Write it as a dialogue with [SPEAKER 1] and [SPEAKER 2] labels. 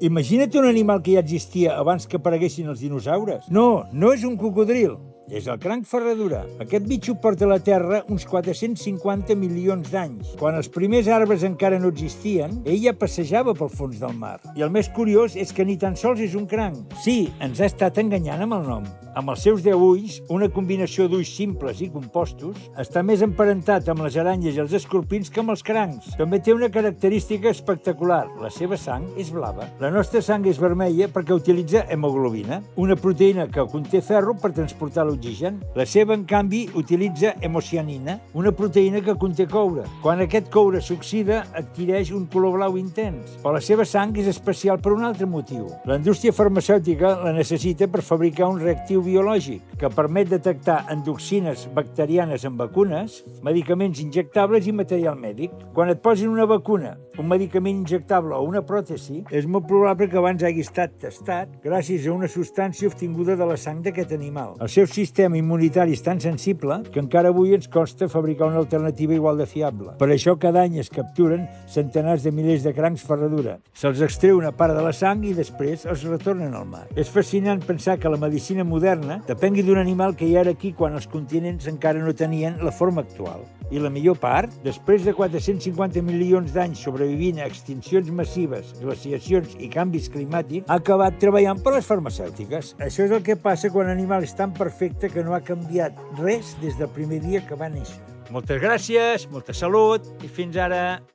[SPEAKER 1] Imagina't un animal que ja existia abans que apareguessin els dinosaures. No, no és un cocodril. És el cranc ferradura. Aquest bitxo porta a la Terra uns 450 milions d'anys. Quan els primers arbres encara no existien, ell ja passejava pel fons del mar. I el més curiós és que ni tan sols és un cranc. Sí, ens ha estat enganyant amb el nom. Amb els seus 10 ulls, una combinació d'ulls simples i compostos, està més emparentat amb les aranyes i els escorpins que amb els crancs. També té una característica espectacular. La seva sang és blava. La nostra sang és vermella perquè utilitza hemoglobina, una proteïna que conté ferro per transportar l'oxigen. La seva, en canvi, utilitza hemocianina, una proteïna que conté coure. Quan aquest coure s'oxida, adquireix un color blau intens. Però la seva sang és especial per un altre motiu. La indústria farmacèutica la necessita per fabricar un reactiu biològic que permet detectar endoxines bacterianes en vacunes, medicaments injectables i material mèdic. Quan et posin una vacuna, un medicament injectable o una pròtesi, és molt probable que abans hagi estat testat gràcies a una substància obtinguda de la sang d'aquest animal. El seu sistema immunitari és tan sensible que encara avui ens costa fabricar una alternativa igual de fiable. Per això cada any es capturen centenars de milers de crancs ferradura. Se'ls extreu una part de la sang i després els retornen al mar. És fascinant pensar que la medicina moderna depengui d'un animal que ja era aquí quan els continents encara no tenien la forma actual. I la millor part, després de 450 milions d'anys sobrevivint a extincions massives, glaciacions i canvis climàtics, ha acabat treballant per les farmacèutiques. Això és el que passa quan l'animal és tan perfecte que no ha canviat res des del primer dia que va néixer. Moltes gràcies, molta salut i fins ara!